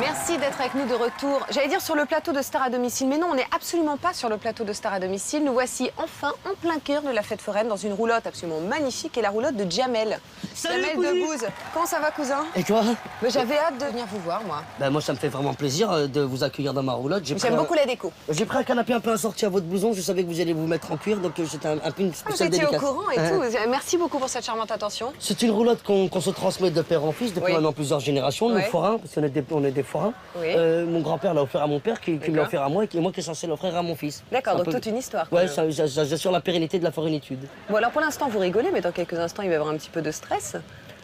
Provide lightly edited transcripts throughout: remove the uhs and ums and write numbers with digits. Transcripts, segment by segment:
Merci d'être avec nous de retour. J'allais dire sur le plateau de Star à domicile, mais non, on n'est absolument pas sur le plateau de Star à domicile. Nous voici enfin en plein cœur de la fête foraine dans une roulotte absolument magnifique, et la roulotte de Jamel. Salut, Jamel de Bouze. Comment ça va, cousin? Et toi? J'avais hâte de venir vous voir, moi. Moi, ça me fait vraiment plaisir de vous accueillir dans ma roulotte. J'aime beaucoup la déco. J'ai pris un canapé un peu assorti à votre blouson. Je savais que vous alliez vous mettre en cuir, donc c'était un peu une spéciale J'étais au dédicace. courant et tout. Merci beaucoup pour cette charmante attention. C'est une roulotte qu'on se transmet de père en fils depuis maintenant plusieurs générations. Nous, forains, parce qu'on est des forains. Oui. Mon grand-père l'a offert à mon père, qui me l'a offert à moi, et moi qui est censé l'offrir à mon fils. D'accord, donc toute une histoire. Ouais, j'assure la pérennité de la forénitude. Bon, alors pour l'instant, vous rigolez, mais dans quelques instants, il va y avoir un petit peu de stress.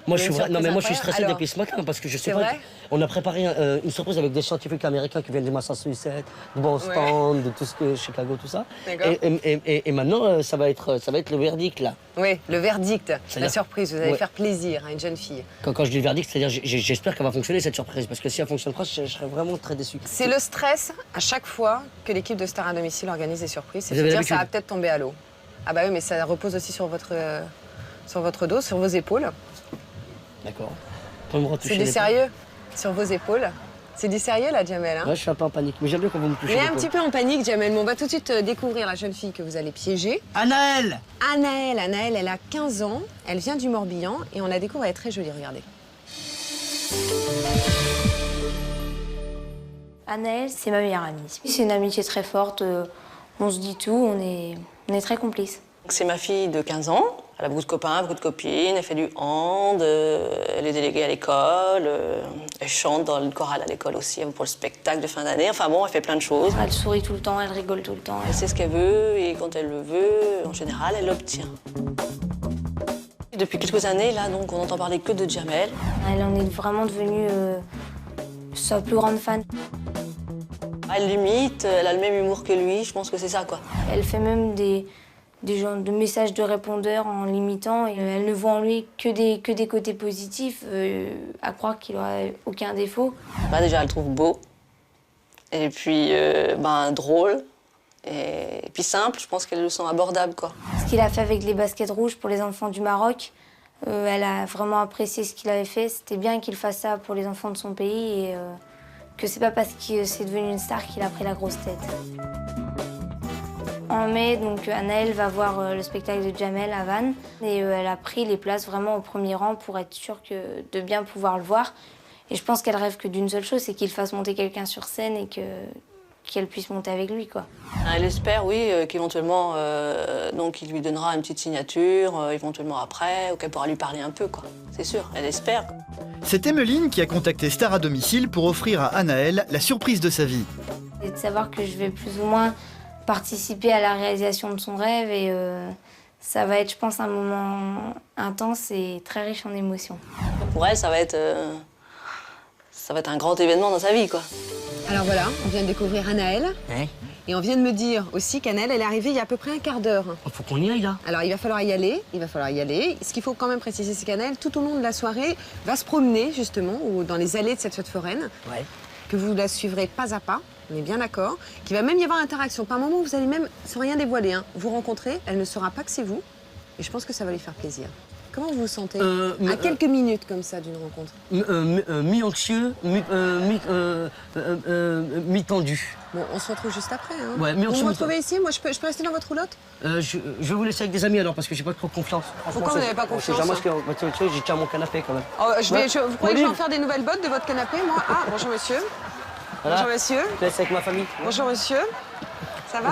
Moi, je suis stressé depuis ce matin parce que je sais pas. On a préparé une surprise avec des scientifiques américains qui viennent du Massachusetts, de Boston, de tout ce que Chicago, tout ça. Et maintenant, ça va être le verdict là. Oui, le verdict, la surprise. Vous allez faire plaisir à une jeune fille. Quand je dis verdict, c'est-à-dire j'espère qu'elle va fonctionner cette surprise, parce que si elle fonctionne pas, je serais vraiment très déçu. C'est le stress à chaque fois que l'équipe de Star à domicile organise des surprises. C'est de dire ça va peut-être tomber à l'eau. Ah bah oui, mais ça repose aussi sur votre dos, sur vos épaules. D'accord. C'est du sérieux sur vos épaules. C'est du sérieux là, Jamel. Hein, ouais, je suis un peu en panique, mais j'aime bien quand vous me touchez. Mais un petit peu en panique, Jamel. Mais on va tout de suite découvrir la jeune fille que vous allez piéger. Anaëlle. Anaëlle, elle a 15 ans, elle vient du Morbihan et on la découvre, elle est très jolie, regardez. Anaëlle, c'est ma meilleure amie. C'est une amitié très forte, on se dit tout, on est très complices. C'est ma fille de 15 ans. Elle a beaucoup de copains, beaucoup de copines, elle fait du hand, elle est déléguée à l'école, elle chante dans le choral à l'école aussi pour le spectacle de fin d'année. Enfin bon, elle fait plein de choses. Elle sourit tout le temps, elle rigole tout le temps. Elle sait ce qu'elle veut et quand elle le veut, en général, elle l'obtient. Depuis quelques années, là, donc, on n'entend parler que de Jamel. Elle en est vraiment devenue sa plus grande fan. Elle l'imite, elle a le même humour que lui, je pense que c'est ça, quoi. Elle fait même des genres de messages de répondeurs en l'imitant. Elle ne voit en lui que des côtés positifs, à croire qu'il n'aurait aucun défaut. Déjà, elle le trouve beau, et puis drôle, et puis simple. Je pense qu'elle le sent abordable, quoi. Ce qu'il a fait avec les baskets rouges pour les enfants du Maroc, elle a vraiment apprécié ce qu'il avait fait. C'était bien qu'il fasse ça pour les enfants de son pays et que c'est pas parce que c'est devenu une star qu'il a pris la grosse tête. En mai, donc, Anaëlle va voir le spectacle de Jamel à Vannes et elle a pris les places vraiment au premier rang pour être sûre de bien pouvoir le voir. Et je pense qu'elle rêve que d'une seule chose, c'est qu'il fasse monter quelqu'un sur scène et qu'elle puisse monter avec lui, quoi. Elle espère, oui, qu'éventuellement, donc, il lui donnera une petite signature, éventuellement après, ou qu'elle pourra lui parler un peu, quoi. C'est sûr, elle espère. C'est Emmeline qui a contacté Star à domicile pour offrir à Anaëlle la surprise de sa vie. Et de savoir que je vais plus ou moins participer à la réalisation de son rêve et ça va être, je pense, un moment intense et très riche en émotions. Pour elle, ça va être un grand événement dans sa vie, quoi. Alors voilà, on vient de découvrir Anaëlle. Et on vient de me dire aussi qu'Anaëlle, elle est arrivée il y a à peu près un quart d'heure. Faut qu'on y aille, là. Alors, il va falloir y aller, Ce qu'il faut quand même préciser, c'est qu'Anaëlle, tout au long de la soirée, va se promener, justement, ou dans les allées de cette fête foraine. Ouais. Que vous la suivrez pas à pas, on est bien d'accord. Qu'il va même y avoir interaction. Par moment, vous allez même, sans rien dévoiler, vous rencontrer, elle ne saura pas que c'est vous. Et je pense que ça va lui faire plaisir. Comment vous vous sentez à quelques minutes comme ça d'une rencontre? Mi-anxieux, mi-tendu. Bon, on se retrouve juste après. Hein. Ouais, vous me retrouvez ici? Moi, je peux rester dans votre roulotte? Je vais vous laisser avec des amis alors, parce que j'ai pas trop confiance. Pourquoi vous n'avez pas confiance? Moi, j'ai tiens mon canapé quand même. Oh, vous croyez que je vais en faire des nouvelles bottes de votre canapé, moi? Ah, bonjour monsieur. Voilà. Bonjour monsieur. Je laisse avec ma famille. Bonjour monsieur. Ça va?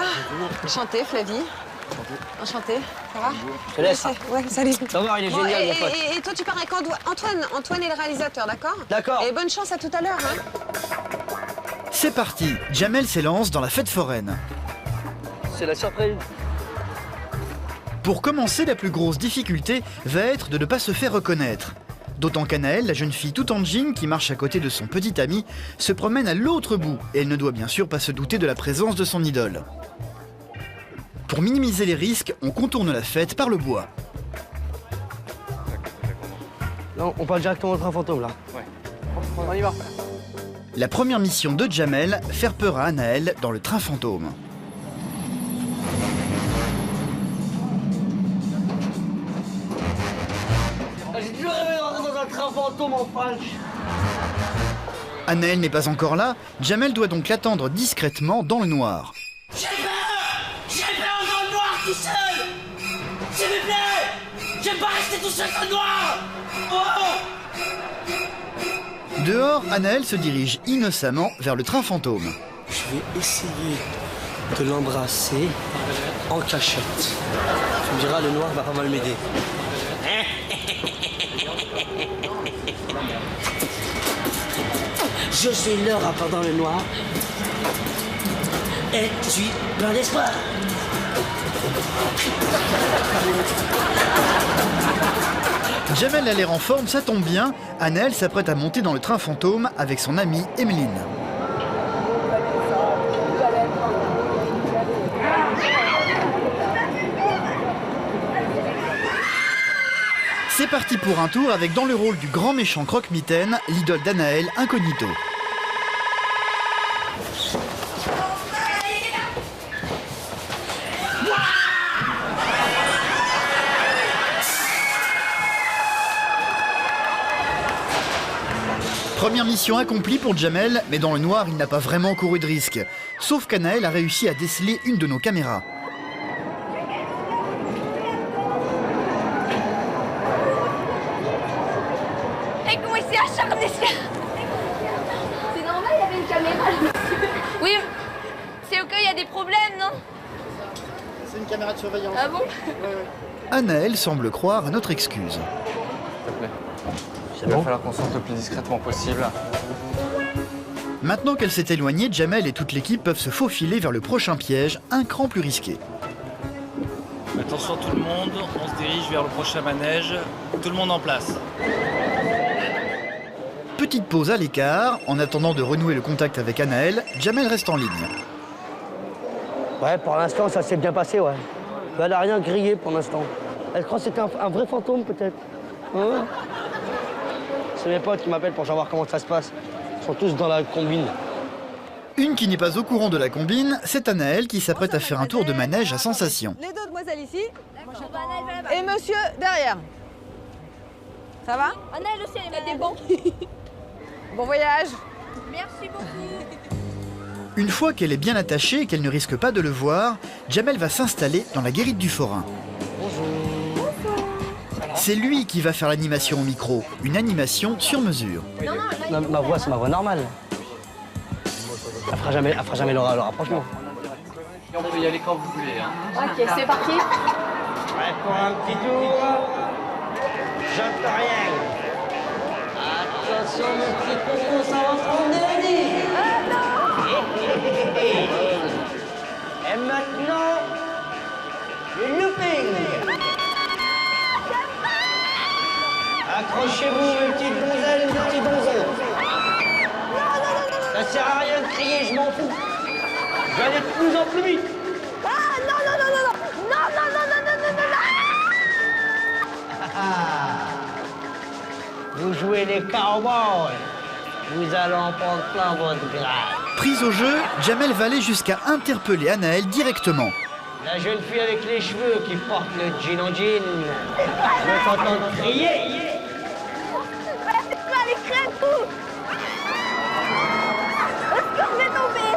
Enchantée, Flavie. Enchantée. Ça va? Je te laisse. Ouais, salut. Ça va, il est génial, mon pote. Et toi, tu pars avec Antoine est le réalisateur, d'accord? D'accord. Et bonne chance à tout à l'heure, hein. C'est parti, Jamel s'élance dans la fête foraine. C'est la surprise. Pour commencer, la plus grosse difficulté va être de ne pas se faire reconnaître. D'autant qu'Anaëlle, la jeune fille tout en jean qui marche à côté de son petit ami, se promène à l'autre bout et elle ne doit bien sûr pas se douter de la présence de son idole. Pour minimiser les risques, on contourne la fête par le bois. Non, on parle directement au train fantôme là. Ouais. On y va. La première mission de Jamel, faire peur à Anaëlle dans le train fantôme. J'ai toujours rêvé d'entrer dans un train fantôme en French. Anaël n'est pas encore là, Jamel doit donc l'attendre discrètement dans le noir. J'ai peur dans le noir tout seul. S'il vous plaît, j'aime pas rester tout seul dans le noir. Oh. Dehors, Anaël se dirige innocemment vers le train fantôme. Je vais essayer de l'embrasser en cachette. Tu me diras, le noir va pas mal m'aider. Je suis le rappeur dans le noir. Et je suis plein d'espoir. Jamel a l'air en forme, ça tombe bien. Anaël s'apprête à monter dans le train fantôme avec son amie Emeline. C'est parti pour un tour avec dans le rôle du grand méchant Croque-Mitaine, l'idole d'Anaël, Incognito. Première mission accomplie pour Jamel, mais dans le noir, il n'a pas vraiment couru de risque. Sauf qu'Anaël a réussi à déceler une de nos caméras. Et comment il s'est acharné ce gars. C'est normal, il y avait une caméra là. Oui, c'est au cas où il y a des problèmes, non? C'est une caméra de surveillance. Ah bon? Anaël semble croire à notre excuse. S'il te plaît. Il va falloir qu'on sorte le plus discrètement possible. Maintenant qu'elle s'est éloignée, Jamel et toute l'équipe peuvent se faufiler vers le prochain piège, un cran plus risqué. Attention tout le monde, on se dirige vers le prochain manège. Tout le monde en place. Petite pause à l'écart, en attendant de renouer le contact avec Anaël, Jamel reste en ligne. Ouais, pour l'instant, ça s'est bien passé, ouais. Elle n'a rien grillé pour l'instant. Elle croit que c'était un vrai fantôme, peut-être. Hein? C'est mes potes qui m'appellent pour savoir comment ça se passe. Ils sont tous dans la combine. Une qui n'est pas au courant de la combine, c'est Anaël qui s'apprête à faire un tour de manège à sensation. Les deux demoiselles ici. Et monsieur derrière. Ça va? Anaël aussi, elle est malade. Bon voyage. Merci beaucoup. Une fois qu'elle est bien attachée et qu'elle ne risque pas de le voir, Jamel va s'installer dans la guérite du forain. C'est lui qui va faire l'animation au micro, une animation sur mesure. Ma voix, c'est ma voix normale. Elle fera jamais le rapprochement. On peut y aller quand vous voulez. Hein. Ok, c'est parti. Ouais, pour un petit tour. J'entends rien. Attention, mon petit coco, ça va prendre de la vie. Et maintenant, le looping. Accrochez-vous, mes petites donzelles, mes petits donzons. Ça sert à rien de crier, je m'en fous. Je vais aller de plus en plus vite. Ah non, non, non, non, non, non, non, non, non, non, non, non, non. Vous jouez les cowboys. Vous allez en prendre plein votre grade. Prise au jeu, Jamel va aller jusqu'à interpeller Anaël directement. La jeune fille avec les cheveux qui porte le jean en jean. Je veux t'entendre crier. Allez, crème tout. Est-ce que je vais tomber?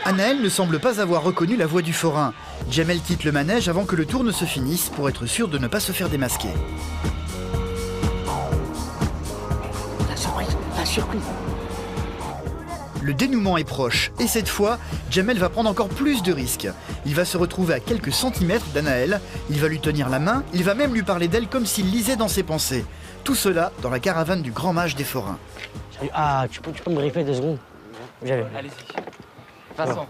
Anaël ne semble pas avoir reconnu la voix du forain. Jamel quitte le manège avant que le tour ne se finisse pour être sûr de ne pas se faire démasquer. La surprise. Le dénouement est proche, et cette fois, Jamel va prendre encore plus de risques. Il va se retrouver à quelques centimètres d'Anaël, il va lui tenir la main, il va même lui parler d'elle comme s'il lisait dans ses pensées. Tout cela dans la caravane du grand mage des forains. Ah, tu peux me griffer 2 secondes? Allez-y. Passons.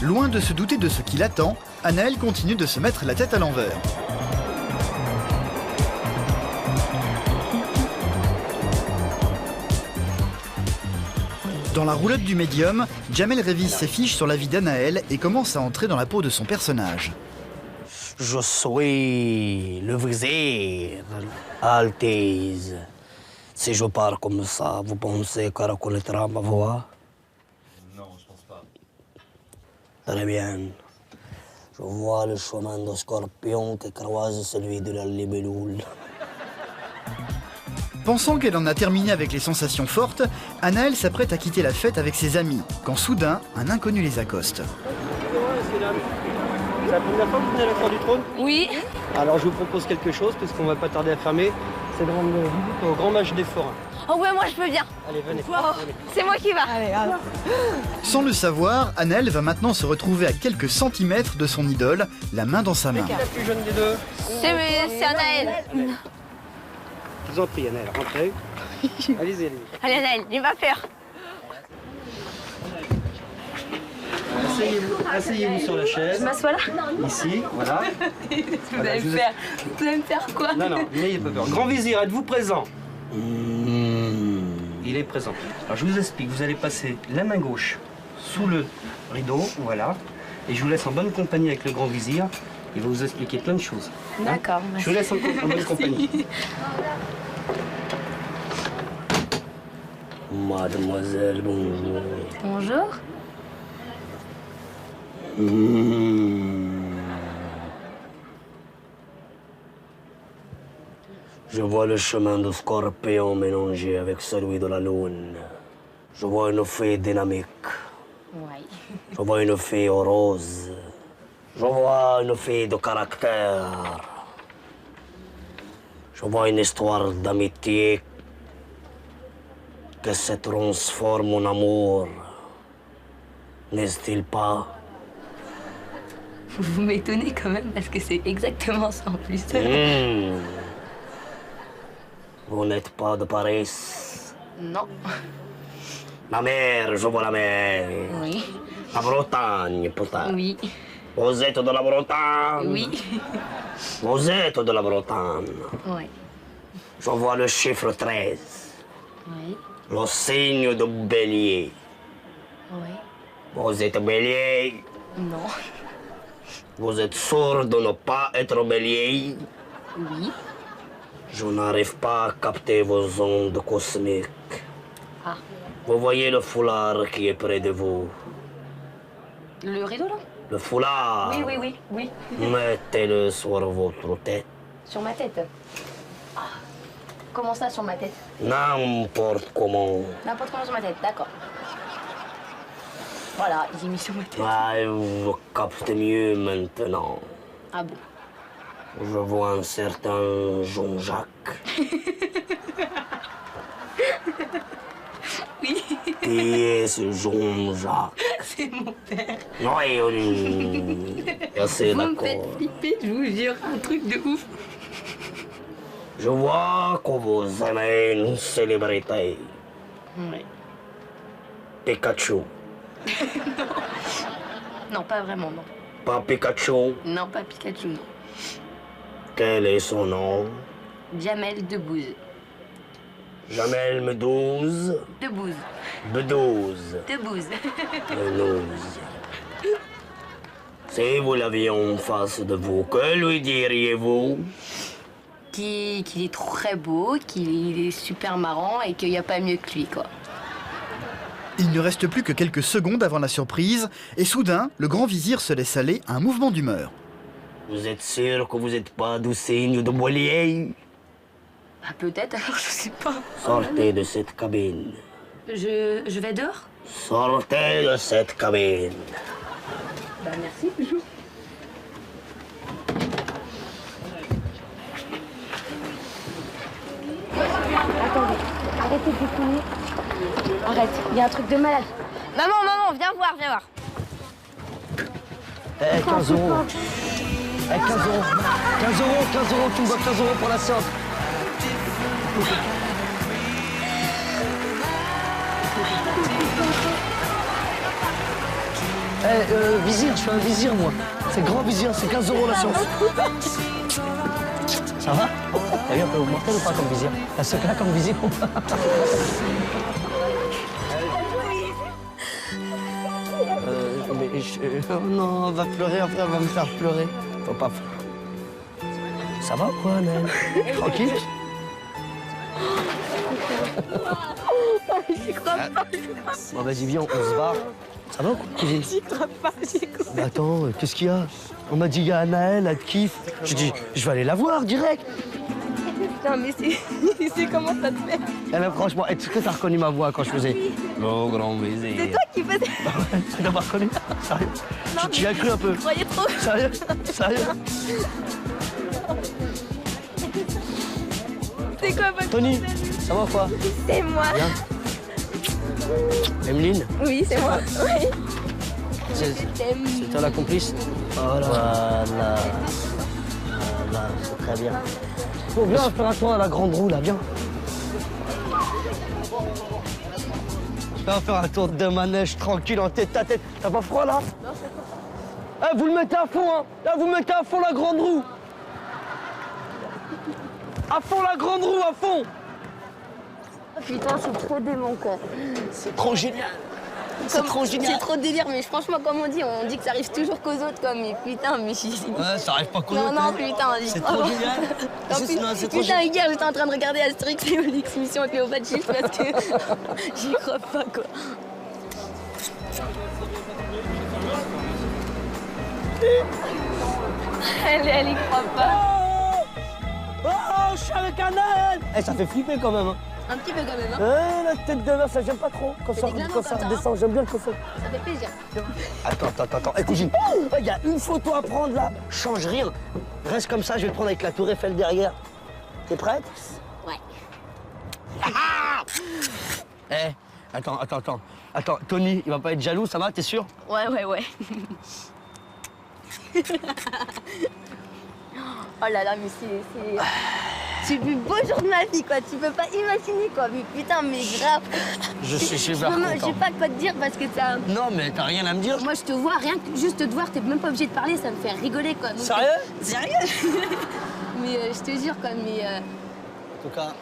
Loin de se douter de ce qui l'attend, Anaël continue de se mettre la tête à l'envers. Dans la roulotte du médium, Jamel révise ses fiches sur la vie d'Anaël et commence à entrer dans la peau de son personnage. Je suis le vizir, Altesse. Si je parle comme ça, vous pensez qu'elle reconnaîtra ma voix? Non, je pense pas. Très bien. Je vois le chemin de scorpion qui croise celui de la libellule. Pensant qu'elle en a terminé avec les sensations fortes, Anaëlle s'apprête à quitter la fête avec ses amis, quand soudain, un inconnu les accoste. C'est la première fois que vous venez à la Cour du Trône? Oui. Alors je vous propose quelque chose, puisqu'on va pas tarder à fermer. C'est de rendre visite au grand mage des forains. Oh ouais, moi je peux bien. Allez, venez. Oh, c'est moi qui va. Allez. Sans le savoir, Anaëlle va maintenant se retrouver à quelques centimètres de son idole, la main dans sa main. Qui est la plus jeune des deux? C'est Anaëlle. Je vous en prie, Anaëlle, rentrez. Allez-y. Allez, Anaëlle, n'aie pas peur. Asseyez-vous sur la chaise. Je m'assois là? Ici, voilà. Vous allez me faire quoi? Non, n'ayez pas peur. Grand vizir, êtes-vous présent? Il est présent. Alors je vous explique, vous allez passer la main gauche sous le rideau, voilà. Et je vous laisse en bonne compagnie avec le grand vizir. Il va vous expliquer plein de choses. D'accord. Je vous laisse en bonne compagnie. Mademoiselle, bonjour. Bonjour. Je vois le chemin de Scorpion mélangé avec celui de la Lune. Je vois une fée dynamique. Oui. Je vois une fée rose. Je vois une fée de caractère. Je vois une histoire d'amitié qui se transforme en amour. N'est-ce-t-il pas? Vous m'étonnez quand même parce que c'est exactement ça en plus. Vous n'êtes pas de Paris? Non. La mer, je vois la mer. Oui. La Bretagne, peut-être. Oui. Vous êtes de la Bretagne? Oui. Vous êtes de la Bretagne. Oui. Je vois le chiffre 13. Oui. Le signe de bélier. Oui. Vous êtes bélier? Non. Vous êtes sûr de ne pas être bélier? Oui. Je n'arrive pas à capter vos ondes cosmiques. Ah. Vous voyez le foulard qui est près de vous? Le rideau là? Le foulard? Oui. Mettez-le sur votre tête. Sur ma tête? Ah. Comment ça sur ma tête? N'importe comment. N'importe comment sur ma tête, d'accord. Voilà, j'ai mis sur ma tête. Ah, vous captez mieux maintenant. Ah bon? Je vois un certain Jean-Jacques. Oui. Qui est ce Jean-Jacques? C'est mon père. Oui, assez Vous me d'accord. faites flipper, je vous jure, un truc de ouf. Je vois que vous aimez une célébrité. Oui. Pikachu. Non, pas vraiment, non. Pas Pikachu. Non, pas Pikachu, non. Quel est son nom? Jamel Debbouze. Jamel Medouze. Debbouze. Bedouze. Debbouze. Bedouze. Si vous l'aviez en face de vous, que lui diriez-vous? Qu'il est très beau, qu'il est super marrant et qu'il n'y a pas mieux que lui, quoi. Il ne reste plus que quelques secondes avant la surprise, et soudain, le grand vizir se laisse aller à un mouvement d'humeur. Vous êtes sûr que vous n'êtes pas du signe de Bélier? Bah, peut-être, alors je sais pas. Sortez de cette cabine. Je vais dehors? Sortez de cette cabine. Bah merci, Bijou. Attendez, arrêtez de déconner. Arrête, il y a un truc de malade. Maman, viens voir. Eh, 15 euros. Eh, 15 euros. 15 euros, tu me dois 15 euros pour la séance. Vizir, je suis un vizir, moi. C'est grand vizir, c'est 15 euros la séance. Ça va? T'as vu un peu mortel ou pas comme vizir? T'as ce là comme vizir ou pas? Oh non, elle va pleurer, après elle va me faire pleurer. Faut pas. Ça va ou quoi, Anaëlle? Tranquille? J'y crois pas. Bon, vas-y, viens, on se barre. Ça va ou quoi, cousine? J'y crois pas, Mais attends, qu'est-ce qu'il y a? On m'a dit, il y a Anaëlle, elle te kiffe. Je dis, je vais aller la voir direct. Putain, mais c'est comment ça te fait? Eh ben franchement, est-ce que t'as reconnu ma voix quand je faisais le grand baiser? C'est toi qui faisais. Tu l'as pas reconnu? Sérieux? Tu y as cru un peu? Je croyais trop. Sérieux? Sérieux? C'est quoi votre Tony, ça va quoi? C'est moi. Bien. Emeline? Oui, c'est moi. Oui. C'est toi la complice? Voilà. Voilà, c'est très bien. Bon, viens faire un tour à la grande roue, là, viens. Viens faire un tour de manège tranquille en tête à tête. T'as pas froid, là? Non, c'est pas. Eh, vous le mettez à fond, hein? Là, vous mettez à fond la grande roue. À fond la grande roue, à fond! Oh, putain, c'est trop dément, quoi. C'est trop génial. C'est trop génial. C'est trop délire, mais franchement, comme on dit que ça arrive toujours qu'aux autres, quoi. Mais putain, mais... Ouais, ça arrive pas qu'aux autres. Non, putain, c'est trop génial. Putain, hier, j'étais en train de regarder Astérix et Obélix Mission Cléopâtre parce que j'y crois pas, quoi. Elle y croit pas. Oh, je suis avec Anaël. Eh, ça fait flipper quand même. Hein. Un petit peu quand même, hein. La tête de mer, ça j'aime pas trop. Quand ça redescend, j'aime bien le coffre. Ça fait plaisir. Attends. Eh, cousine, il y a une photo à prendre là. Change rien. Reste comme ça, je vais te prendre avec la tour Eiffel derrière. T'es prête? Ouais. Eh, attends. Attends, Tony, il va pas être jaloux, ça va, t'es sûr? Ouais. Oh là là, mais c'est le plus beau jour de ma vie, quoi. Tu peux pas imaginer, quoi. Mais putain, mais grave. Je suis super content. Je sais pas quoi te dire parce que ça... Non, mais t'as rien à me dire. Moi, je te vois, rien que juste te voir, t'es même pas obligé de parler, ça me fait rigoler, quoi. Donc, sérieux? Sérieux. Mais je te jure, quoi, mais... En tout cas...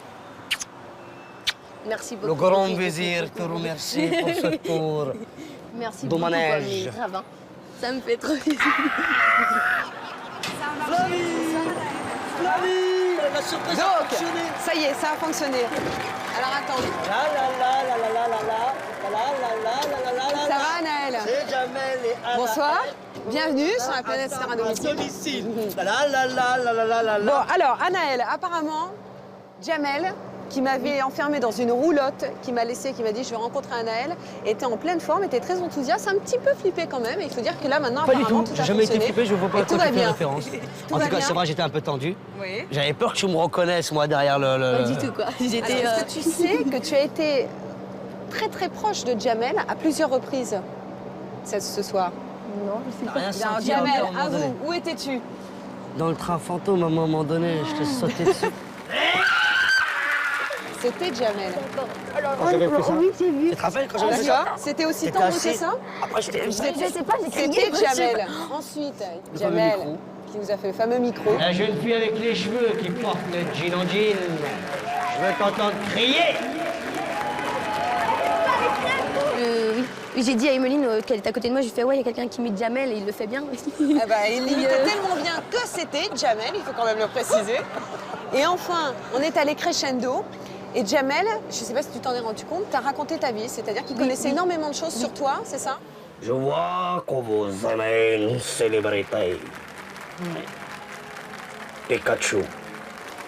Merci beaucoup. Le grand vizir te remercie pour ce tour. Merci beaucoup, quoi, mais grave, hein. Ça me fait trop plaisir. Flavie, la surprise a fonctionné. Ça y est, ça a fonctionné. Alors attendez. Ça va, Anaël? C'est Jamel et Anna. Bonsoir. Bienvenue sur la planète Star à domicile. Bon, alors, Anaël, apparemment, Jamel, qui m'avait enfermé dans une roulotte, qui m'a dit je vais rencontrer Anaël, était en pleine forme, était très enthousiaste, un petit peu flippé quand même. Et il faut dire que là maintenant, pas apparemment, du tout. tout a J'ai jamais été fonctionné. flippé, je vois pas à quoi tu fais référence. En tout cas, c'est vrai, j'étais un peu tendu. Oui. J'avais peur que tu me reconnaisses, moi, derrière le... Pas du tout, quoi. Est-ce que tu sais que tu as été très très proche de Jamel à plusieurs reprises ce soir? Non, je sais pas. Rien Alors, senti Jamel, à un moment à donné. vous, où étais-tu? Dans le train fantôme, à un moment donné, je t'ai sauté dessus. C'était Jamel. Alors, j'avais fait ça. oui, j'ai vu. Tu te rappelles quand j'avais fait ça? D'accord. C'était aussi T'étais tendu assis. que ça? Après, je t'ai Je sais pas, j'ai crié. C'était Jamel. Ensuite, Jamel, qui nous a fait le fameux micro. La jeune fille avec les cheveux qui porte le jean en jean. Je veux t'entendre crier. Oui, j'ai dit à Emeline qu'elle était à côté de moi, je lui ai fait ouais, il y a quelqu'un qui imite Jamel et il le fait bien. Ah bah, il imitait tellement bien que c'était Jamel, il faut quand même le préciser. Et enfin, on est allé crescendo. Et Jamel, je ne sais pas si tu t'en es rendu compte, t'as raconté ta vie, c'est-à-dire qu'il connaissait énormément de choses sur toi, c'est ça? Je vois que vous aimez une célébrité. Pikachu. Oui,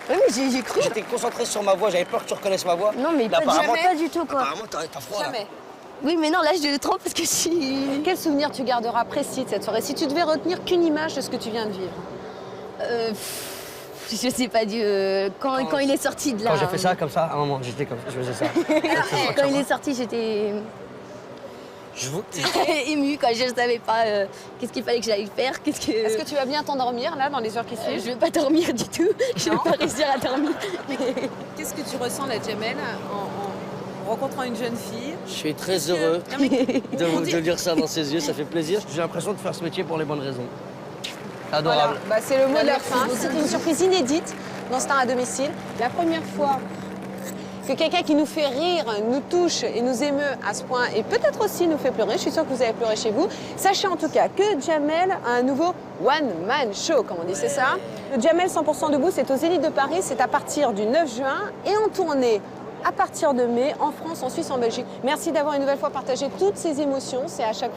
mais j'ai cru. J'étais concentré sur ma voix, j'avais peur que tu reconnaisses ma voix. Non, mais pas du tout, quoi. Apparemment, t'as froid. Là. Jamais. Oui, mais non, là, je le trompe parce que je suis... Quel souvenir tu garderas précis de cette soirée? Si tu devais retenir qu'une image de ce que tu viens de vivre? Je sais pas, quand il est sorti de là... Quand j'ai fait ça, comme ça, à un moment, j'étais comme ça, je faisais ça. Quand il est sorti, j'étais... Je vous... émue, quoi. Je savais pas qu'est-ce qu'il fallait que j'aille faire, Est-ce que tu vas bien t'endormir, là, dans les heures qui suivent? Je vais pas dormir du tout. Je vais pas réussir à dormir. Qu'est-ce que tu ressens, là, Jamel, en rencontrant une jeune fille? Je suis très heureux de lire ça dans ses yeux, ça fait plaisir. J'ai l'impression de faire ce métier pour les bonnes raisons. Adorable. Voilà. Bah, c'est le mot de la fin. C'était une surprise inédite dans Star à domicile. La première fois que quelqu'un qui nous fait rire, nous touche et nous émeut à ce point et peut-être aussi nous fait pleurer, je suis sûre que vous avez pleuré chez vous. Sachez en tout cas que Jamel a un nouveau one-man show, comme on dit, c'est ça? Le Jamel 100% debout, c'est au Zénith de Paris, c'est à partir du 9 juin et en tournée à partir de mai en France, en Suisse, en Belgique. Merci d'avoir une nouvelle fois partagé toutes ces émotions, c'est à chaque fois.